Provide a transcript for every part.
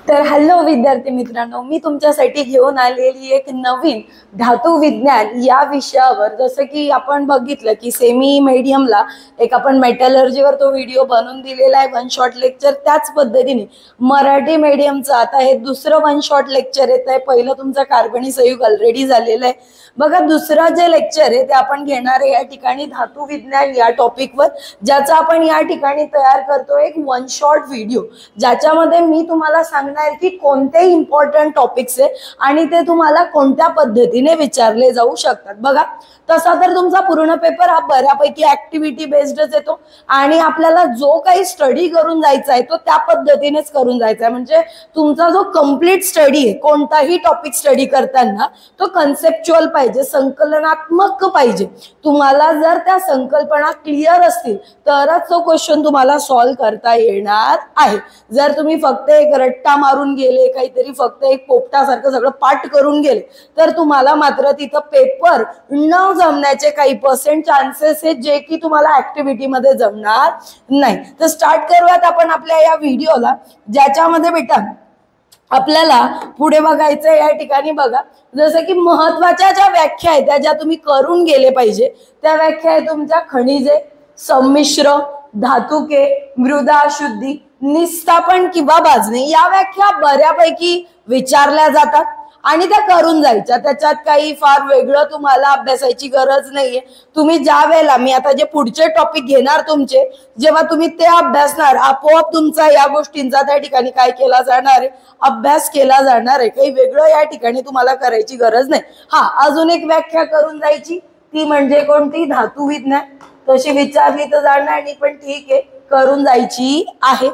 तर हॅलो विद्यार्थी मित्रांनो, मी तुमच्यासाठी घेऊन आलेली एक नवीन धातू विज्ञान या विषयावर, जसं की आपण बघितलं की सेमी मीडियमला एक आपण मेटलर्जीवर तो व्हिडिओ बनवून दिलेला आहे, वन शॉट लेक्चर. त्याच पद्धतीने मराठी मीडियमचं आता हे दुसरं वन शॉट लेक्चर येत आहे. पहिलं तुमचं कार्बनी संयुग ऑलरेडी झालेलं आहे बघा. दुसरं जे लेक्चर आहे ते आपण घेणार आहे या ठिकाणी धातू विज्ञान या टॉपिकवर, ज्याचा आपण या ठिकाणी तयार करतो एक वन शॉट व्हिडिओ, ज्याच्यामध्ये मी तुम्हाला सांगणार की कोणते इम्पॉर्टंट टॉपिक्स आहे आणि ते तुम्हाला कोणत्या पद्धतीने विचारले जाऊ शकतात. बघा, तसा तर तुमचा पूर्ण पेपर हा बऱ्यापैकी ऍक्टिव्हिटी बेस्डच येतो आणि आपल्याला जो काही स्टडी करून जायचा आहे तो त्या पद्धतीनेच करून जायचा आहे. म्हणजे तुमचा जो कम्प्लीट स्टडी आहे, कोणताही टॉपिक स्टडी करताना तो कन्सेप्च्युअल पाहिजे, संकलनात्मक पाहिजे. तुम्हाला जर त्या संकल्पना क्लिअर असतील तरच तो क्वेश्चन तुम्हाला सॉल्व्ह करता येणार आहे. जर तुम्ही फक्त एक रट्टा मारून गेले, काहीतरी फक्त एक पोपटासारखं सगळं पाठ करून गेले, तर तुम्हाला मात्र तिथं पेपर न जमण्याचे काही पर्सेंट चान्सेस आहेत, जे की तुम्हाला ऍक्टिव्हिटी मध्ये जमणार नाही. तर स्टार्ट करूयात आपण आपल्या या व्हिडिओला, ज्याच्यामध्ये बेटा आपल्याला पुढे बघायचं या ठिकाणी. बघा, जसं की महत्वाच्या ज्या व्याख्या आहेत त्या ज्या तुम्ही करून गेले पाहिजे, त्या व्याख्या आहेत तुमच्या खनिजे, संमिश्र, धातुके, मृदा अशुद्धी, निस्थापन किंवा भाजणे. या व्याख्या बऱ्यापैकी विचारल्या जातात आणि त्या करून जायच्या. त्याच्यात काही फार वेगळं तुम्हाला अभ्यासाची गरज नाहीये. तुम्ही ज्या वेळेला मी आता जे पुढचे टॉपिक घेणार तुमचे, जेव्हा तुम्ही ते अभ्यासणार, आपोआप तुमचा या गोष्टींचा त्या ठिकाणी काय केला जाणार आहे, अभ्यास केला जाणार आहे. काही वेगळं या ठिकाणी तुम्हाला करायची गरज नाही. हा, अजून एक व्याख्या करून जायची, ती म्हणजे कोणती, धातू विज्ञान. तशी विचारली तर जाणार नाही, पण ठीक आहे, करून जायची आहे.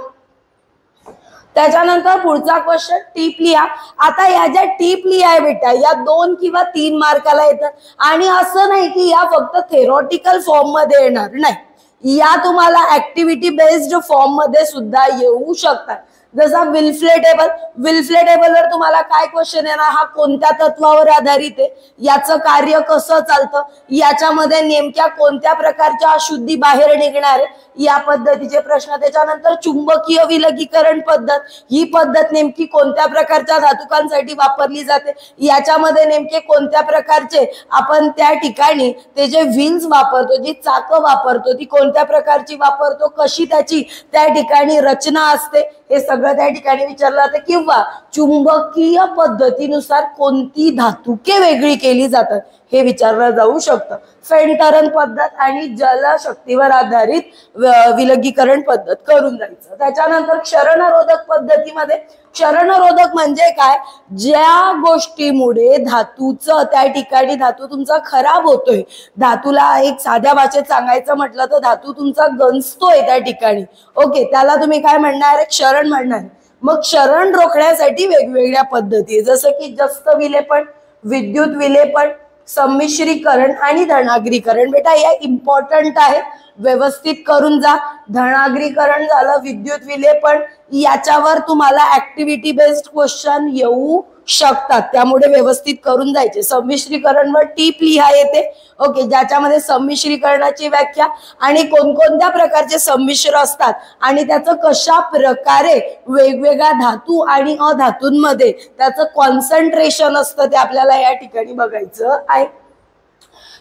त्याच्यानंतर पुढचा क्वेश्चन, टीप लिहा. आता या ज्या टीप लिहा आहे बेटा, या 2 किंवा 3 मार्काला येतात आणि असं नाही की या फक्त थेरॉटिकल फॉर्म मध्ये येणार नाही, या तुम्हाला ऍक्टिव्हिटी बेस्ड फॉर्म मध्ये सुद्धा येऊ शकतात. जसा विल्फ्ले टेबलवर तुम्हाला काय क्वेश्चन येणार, हा कोणत्या तत्वावर आधारित आहे, याचं कार्य कसं चालतं, याच्यामध्ये नेमक्या कोणत्या प्रकारच्या अशुद्धी बाहेर निघणार आहे, या पद्धतीचे प्रश्न. त्याच्यानंतर चुंबकीय विलगीकरण पद्धत, ही पद्धत नेमकी कोणत्या प्रकारच्या धातुकांसाठी वापरली जाते, याच्यामध्ये नेमके कोणत्या प्रकारचे आपण त्या ठिकाणी ते जे व्हील्स वापरतो, जी चाकं वापरतो, ती कोणत्या प्रकारची वापरतो, कशी त्याची त्या ठिकाणी रचना असते, हे सगळं त्या ठिकाणी विचारलं जातं. किंवा चुंबकीय पद्धतीनुसार कोणती धातुके वेगळी केली जातात हे विचारलं जाऊ शकतं. फेंटरन पद्धत आणि जलशक्तीवर आधारित विलगीकरण पद्धत करून जायचं. त्याच्यानंतर क्षरणरोधक पद्धतीमध्ये, क्षरणरोधक म्हणजे काय, ज्या गोष्टीमुळे धातूचं त्या ठिकाणी धातू तुमचा खराब होतोय, धातूला एक साध्या भाषेत सांगायचं म्हटलं तर धातू तुमचा गंजतोय त्या ठिकाणी, ओके, त्याला तुम्ही काय म्हणणार, क्षरण म्हणणार. मग क्षरण रोखण्यासाठी वेगवेगळ्या पद्धती, जसं की जस्त विलेपण, विद्युत विलेपण, संमिश्रीकरण आणि धनाग्रीकरण. बेटा या इम्पॉर्टंट आहे, व्यवस्थित करून जा. धनाग्रीकरण झालं, विद्युत विलेपण, याच्यावर तुम्हाला ऍक्टिव्हिटी बेस्ड क्वेश्चन येऊ शकतात, त्यामुळे व्यवस्थित करून जायचे. संमिश्रीकरणवर टीप लिहा येते, ओके, ज्याच्यामध्ये संमिश्रीकरणाची व्याख्या आणि कोणकोणत्या प्रकारचे संमिश्र असतात आणि त्याचं कशा प्रकारे वेगवेगळ्या धातू आणि अधातूंमध्ये त्याचं कॉन्सन्ट्रेशन असतं ते आपल्याला या ठिकाणी बघायचं आहे.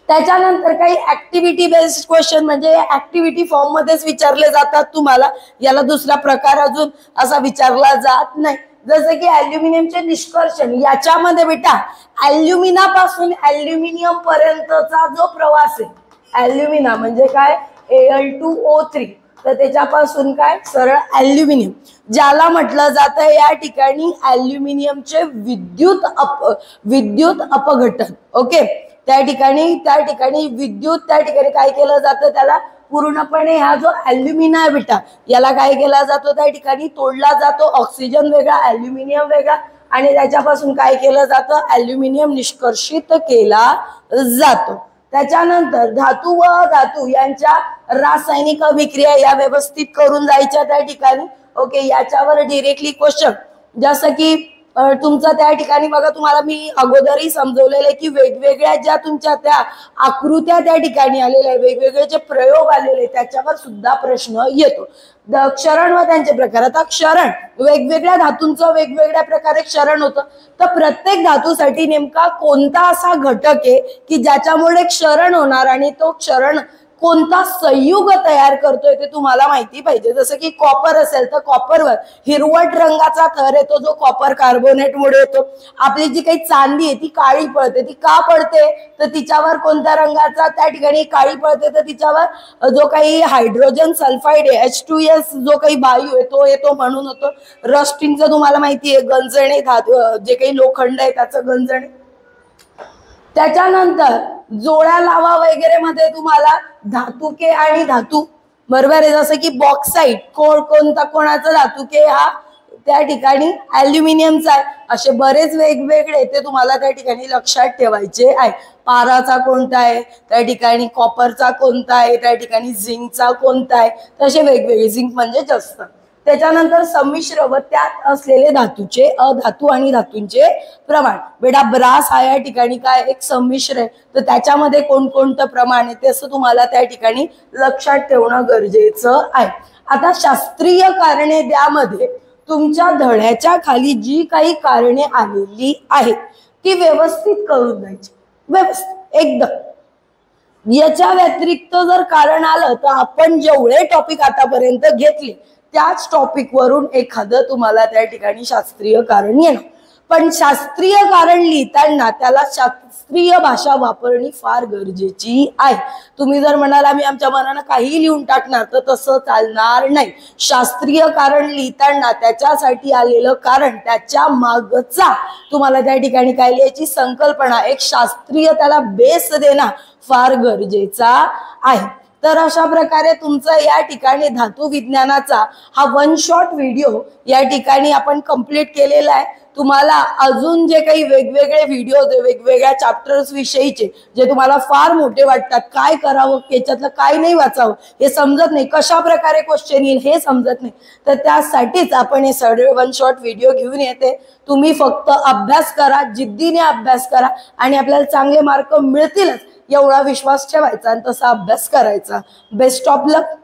त्याच्यानंतर काही ऍक्टिव्हिटी बेस्ड क्वेश्चन, म्हणजे ऍक्टिव्हिटी फॉर्म मध्येच विचारले जातात तुम्हाला, याला दुसरा प्रकार अजून असा विचारला जात नाही. जसं की अल्युमिनियमचे निष्कर्षण, याच्यामध्ये बेटा अल्युमिनापासून अल्युमिनियम पर्यंतचा जो प्रवास आहे, अल्युमिना म्हणजे काय, Al2O3, तर त्याच्यापासून काय, सरळ अल्युमिनियम, ज्याला म्हटलं जातं या ठिकाणी अल्युमिनियमचे विद्युत अपघटन. ओके, त्या ठिकाणी विद्युत त्या ठिकाणी काय केलं जातं, त्याला पूर्णपणे हा जो अल्युमिना आहे बेटा, याला काय केला जातो, त्या ठिकाणी तोडला जातो. ऑक्सिजन वेगळा, अल्युमिनियम वेगळा, आणि त्याच्यापासून काय केलं जातं, अल्युमिनियम निष्कर्षित केला जातो. त्याच्यानंतर धातू व धातू यांच्या रासायनिक अभिक्रिया या व्यवस्थित करून जायच्या त्या ठिकाणी, ओके. याच्यावर डिरेक्टली क्वेश्चन, जसं की तुमचं त्या ठिकाणी बघा, तुम्हाला मी अगोदरही समजवलेलं आहे की वेगवेगळ्या ज्या तुमच्या त्या आकृत्या त्या ठिकाणी आलेल्या आहे, वेगवेगळे जे प्रयोग आलेले त्याच्यावर सुद्धा प्रश्न येतो. क्षरण व त्यांचे प्रकार. आता क्षरण, वेगवेगळ्या धातूंचं वेगवेगळ्या प्रकारे क्षरण होतं, तर प्रत्येक धातूसाठी नेमका कोणता असा घटक आहे की ज्याच्यामुळे क्षरण होणार आणि तो क्षरण कोणता संयुग तयार करतोय ते तुम्हाला माहिती पाहिजे. जसं की कॉपर असेल तर कॉपरवर हिरवट रंगाचा थर येतो जो कॉपर कार्बोनेटमुळे येतो. आपली जी काही चांदी आहे ती काळी पडते. ती का पडते तर तिच्यावर कोणत्या रंगाचा त्या ठिकाणी काळी पडते तर तिच्यावर जो काही हायड्रोजन सल्फाइड आहे H2S जो काही वायू आहे तो येतो म्हणून होतो. रस्टिंगचं तुम्हाला माहिती आहे, गंजणे धातू जे काही लोखंड आहे त्याचं गंजणे. त्याच्यानंतर जोड्या लावा वगैरे मध्ये तुम्हाला धातुके आणि धातू, बरोबर आहे. जसं की बॉक्साईट कोणाचा धातुके हा त्या ठिकाणी ॲल्युमिनियमचा आहे. असे बरेच वेगवेगळे ते तुम्हाला त्या ठिकाणी लक्षात ठेवायचे आहे. पाराचा कोणता आहे, त्या ठिकाणी कॉपरचा कोणता आहे, त्या ठिकाणी झिंकचा कोणता आहे, तसे वेगवेगळे. झिंक म्हणजे जास्त. त्याच्यानंतर संमिश्र व त्यात असलेले धातूचे अधातू आणि धातूंचे प्रमाण. बेटा ब्रास हा या ठिकाणी काय एक संमिश्र आहे, तर त्याच्यामध्ये कोणकोणतं प्रमाण आहे ते असं तुम्हाला त्या ठिकाणी लक्षात ठेवणं गरजेचं आहे. आता शास्त्रीय कारणे द्यामध्ये तुमच्या धड्याच्या खाली जी काही कारणे आलेली आहेत ती व्यवस्थित करून द्यायची, व्यवस्थित एकदम. याच्या व्यतिरिक्त जर कारण आलं तर आपण जेवढे टॉपिक आतापर्यंत घेतले त्याच टॉपिक वरून एखादं तुम्हाला त्या ठिकाणी शास्त्रीय कारण येणार. पण शास्त्रीय कारण लिहिताना त्याला शास्त्रीय भाषा वापरणी फार गरजेची आहे. तुम्ही जर म्हणाल आम्ही आमच्या मनानं काही लिहून टाकणार तर तसं चालणार नाही. शास्त्रीय कारण लिहिताना त्याच्यासाठी आलेलं कारण, त्याच्या मागचा तुम्हाला त्या ठिकाणी काय लिहायची संकल्पना, एक शास्त्रीय त्याला बेस देणं फार गरजेचा आहे. तर अशा प्रकारे तुमचं या ठिकाणी धातू विज्ञानाचा हा 1 शॉर्ट व्हिडिओ या ठिकाणी आपण कंप्लीट केलेला आहे. तुम्हाला अजून जे काही वेगवेगळे व्हिडिओ वेगवेगळ्या चॅप्टर्स विषयीचे जे तुम्हाला फार मोठे वाटतात, काय करावं याच्यातलं काय नाही वाचावं हे समजत नाही, कशा प्रकारे क्वेश्चन येईल हे समजत नाही, तर त्यासाठीच आपण हे सगळे 1 शॉर्ट व्हिडिओ घेऊन येते. तुम्ही फक्त अभ्यास करा, जिद्दीने अभ्यास करा आणि आपल्याला चांगले मार्क मिळतीलच एवढा विश्वास ठेवायचा आणि तसा अभ्यास करायचा. Best of luck.